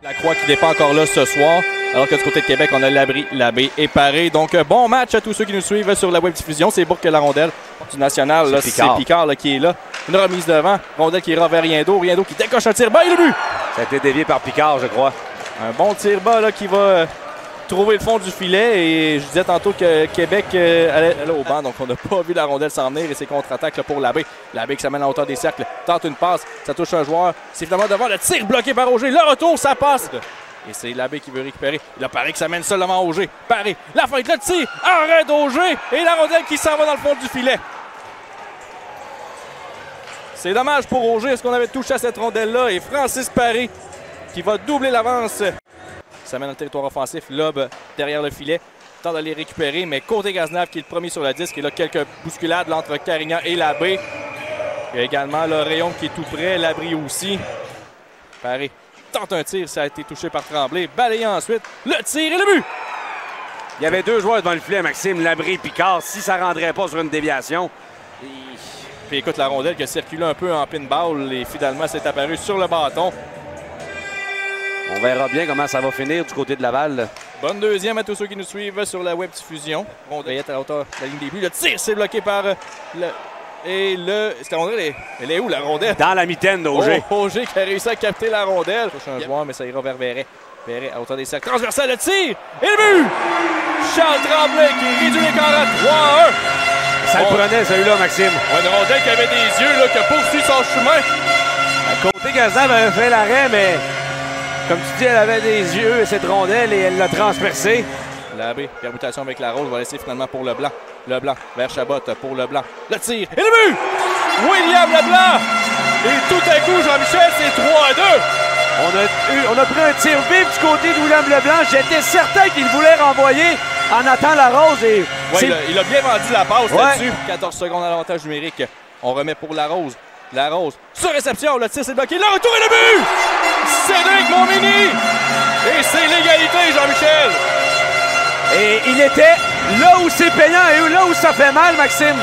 La Croix qui n'est pas encore là ce soir, alors que du côté de Québec, on a Labbé et Paré. Donc, bon match à tous ceux qui nous suivent sur la web diffusion. C'est Bourque-la-Rondelle du National. C'est Picard là, qui est là. Une remise devant. Rondelle qui ira vers Riendo. Riendo qui décoche un tir bas et le but! Ça a été dévié par Picard, je crois. Un bon tir bas là, qui va trouver le fond du filet. Et je disais tantôt que Québec allait au banc. Donc, on n'a pas vu la rondelle s'en venir. Et c'est contre-attaque pour Labbé. Labbé qui s'amène en hauteur des cercles. Tente une passe. Ça touche un joueur. C'est finalement devant le tir bloqué par Auger. Le retour, ça passe. Et c'est Labbé qui veut récupérer. Là, Paré qui s'amène seulement Auger. Paré, la feinte, le tir. Arrêt d'Auger. Et la rondelle qui s'en va dans le fond du filet. C'est dommage pour Auger. Est-ce qu'on avait touché à cette rondelle-là? Et Francis Paré qui va doubler l'avance. Ça mène dans le territoire offensif. Lob derrière le filet. Tente d'aller récupérer, mais côté Gaznev qui est le premier sur le disque. Et là, quelques bousculades là, entre Carignan et Labbé. Il y a également le Réaume qui est tout près. Labrie aussi. Paré tente un tir. Ça a été touché par Tremblay. Balayé ensuite. Le tir et le but! Il y avait deux joueurs devant le filet, Maxime, Labbé et Picard. Si ça ne rendrait pas sur une déviation. Puis écoute, la rondelle qui a circulé un peu en pinball et finalement s'est apparue sur le bâton. On verra bien comment ça va finir du côté de Laval. Bonne deuxième à tous ceux qui nous suivent sur la web diffusion. Rondelle à la hauteur de la ligne des buts. Le tir, c'est bloqué par le... Et le... Est-ce que la rondelle elle est où, la rondelle? Dans la mitaine d'Auger. Oh, Auger qui a réussi à capter la rondelle. Touche un joueur, mais ça ira vers Verret. Verret à hauteur des cercles. Transversal, le tir! Et le but! Charles Tremblay qui réduit l'écart à 3-1. Ça le prenait, celui-là, Maxime. Une rondelle qui avait des yeux, là, qui a poursuivi son chemin. À côté, Gaznev avait fait l'arrêt, mais comme tu dis, elle avait des yeux, cette rondelle, et elle l'a transpercée. Labbé, permutation avec la rose, va laisser finalement pour Leblanc. Leblanc vers Chabot pour Leblanc. Le tir et le but! William Leblanc! Et tout à coup, Jean-Michel, c'est 3-2. On a pris un tir vif du côté de William Leblanc. J'étais certain qu'il voulait renvoyer en attendant la rose. Et ouais, il a bien vendu la passe là-dessus. 14 secondes à l'avantage numérique. On remet pour la rose. La rose sur réception. Le tir c'est bloqué. Le retour et le but! Cédric Montminy! Et c'est l'égalité, Jean-Michel! Et il était là où c'est payant et là où ça fait mal, Maxime.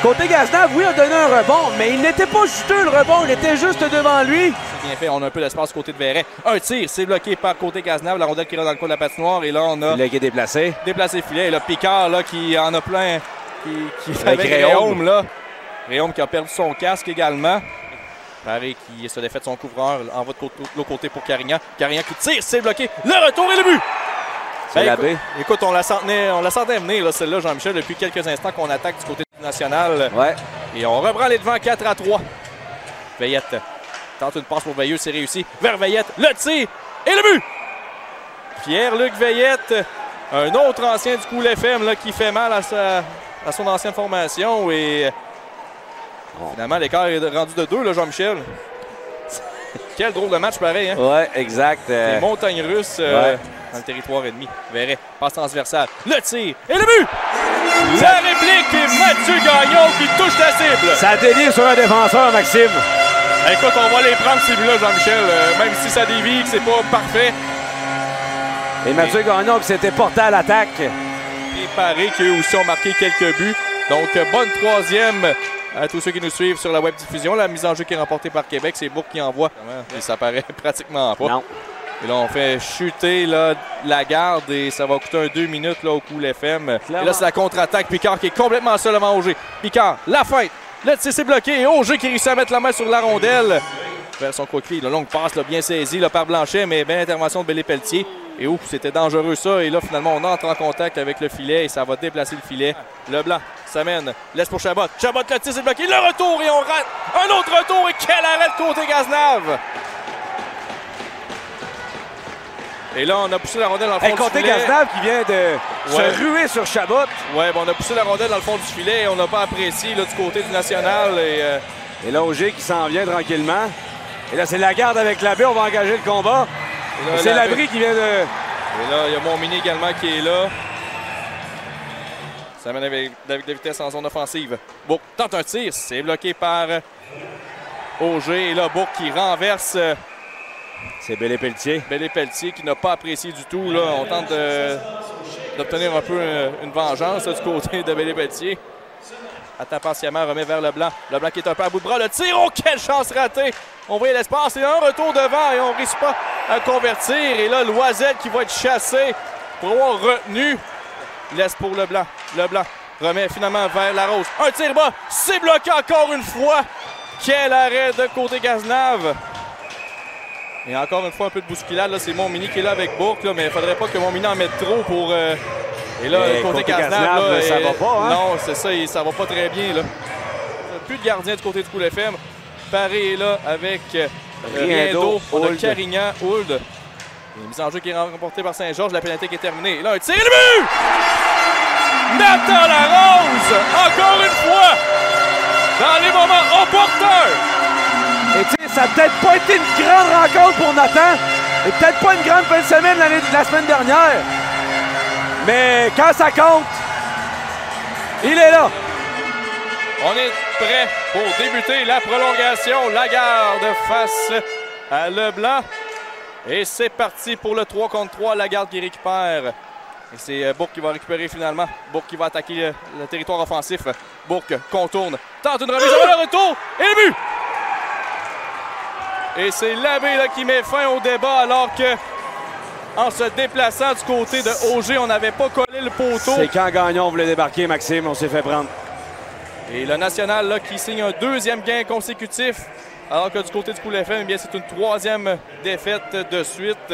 Côté Gaznev, oui, a donné un rebond, mais il n'était pas juteux le rebond, il était juste devant lui. C'est bien fait, on a un peu d'espace côté de Verret. Un tir, c'est bloqué par côté Gaznev, la rondelle qui rentre dans le coin de la patinoire. Et là, on a... Il est déplacé. Déplacé filet. Et là, Picard, là, qui en a plein, qui fait avec Réaume, là. Réaume qui a perdu son casque également. Paré qui se défait de son couvreur, envoie de l'autre côté pour Carignan. Carignan qui tire, c'est bloqué. Le retour et le but! C'est Labbé. Écoute, on la sentait venir, celle-là, Jean-Michel, depuis quelques instants qu'on attaque du côté national. Ouais. Et on reprend les devants 4-3. Veillette tente une passe pour Veilleux, c'est réussi. Vers Veillette, le tir et le but! Pierre-Luc Veillette, un autre ancien du Cool FM là, qui fait mal à son ancienne formation. Et finalement, l'écart est rendu de 2, Jean-Michel. Quel drôle de match pareil. Hein? Ouais, exact. Les montagnes russes dans le territoire ennemi. Verret, passe transversale, le tir et le but! La réplique est Mathieu Gagnon qui touche la cible. Ça dévie sur un défenseur, Maxime. Écoute, on va les prendre ces buts-là, Jean-Michel, même si ça dévie, que c'est pas parfait. Et Mathieu Gagnon qui s'était porté à l'attaque. Et Paré qui eux aussi ont marqué quelques buts. Donc, bonne troisième à tous ceux qui nous suivent sur la web diffusion. La mise en jeu qui est remportée par Québec, c'est Bourque qui envoie. Et ça paraît pratiquement pas. Non. Et là, on fait chuter là, la garde et ça va coûter un 2 minutes là, au Cool FM. Et là, c'est la contre-attaque. Picard qui est complètement seul devant Auger. Picard, la feinte. Le tir, c'est bloqué. Et Auger qui réussit à mettre la main sur la rondelle. Vers son coquille. La longue passe là, bien saisie là, par Blanchet, mais belle intervention de Bellé-Pelletier. Et ouf, c'était dangereux ça. Et là, finalement, on entre en contact avec le filet et ça va déplacer le filet. Leblanc s'amène, laisse pour Chabot. Chabot, le tir, c'est bloqué. Le retour et on rate. Un autre retour et quel arrêt de côté Gaznev. Et là, on a poussé la rondelle dans le fond du filet. Gaznev qui vient de se ruer sur Chabot. Ouais, bon, on a poussé la rondelle dans le fond du filet et on n'a pas apprécié là, du côté du national. Et là, Auger qui s'en vient tranquillement. Et là, c'est la garde avec Labbé. On va engager le combat. C'est Labbé qui vient de... Et là, il y a Montminy également qui est là. Ça mène avec de vitesse en zone offensive. Bourque tente un tir. C'est bloqué par Auger. Et là, Bourque qui renverse... C'est Bellé-Pelletier. Bellé-Pelletier qui n'a pas apprécié du tout. Là. On tente d'obtenir un peu une vengeance là, du côté de Bellé-Pelletier. Attend patiemment, remet vers Leblanc. Leblanc qui est un peu à bout de bras. Le tir, oh, quelle chance ratée! On voyait l'espace et un retour devant et on ne réussit pas à convertir. Et là, Loisette qui va être chassé pour avoir retenu. Laisse pour Leblanc. Leblanc remet finalement vers Larose. Un tir bas. C'est bloqué encore une fois. Quel arrêt de côté Cazenave. Et encore une fois, un peu de bousculade. C'est Montmini qui est là avec Bourque. Là, mais il ne faudrait pas que Montmini en mette trop pour... Et là, côté Cazenave, ça va pas. Hein? Non, c'est ça. Ça va pas très bien. Là. Plus de gardien du côté du Cool FM. Paré est là avec Riendo. On a Carignan, Ould. Une mise en jeu qui est remportée par Saint-Georges. La pénalité qui est terminée. Et là, un tir et le but! Nathan Larose! Encore une fois! Dans les moments opportuns! Et tu sais, ça n'a peut-être pas été une grande rencontre pour Nathan. Et peut-être pas une grande fin de semaine la semaine dernière. Mais quand ça compte, il est là. On est prêt pour débuter la prolongation. Lagarde face à Leblanc. Et c'est parti pour le 3 contre 3. Lagarde qui récupère. Et c'est Bourque qui va récupérer finalement. Bourque qui va attaquer le territoire offensif. Bourque contourne. Tente une remise avant le retour. Et le but! Et c'est Labbé là, qui met fin au débat alors que en se déplaçant du côté de Auger, on n'avait pas collé le poteau. C'est quand Gagnon voulait débarquer, Maxime. On s'est fait prendre. Et le National là, qui signe un deuxième gain consécutif. Alors que du côté du Cool FM, eh bien, c'est une troisième défaite de suite.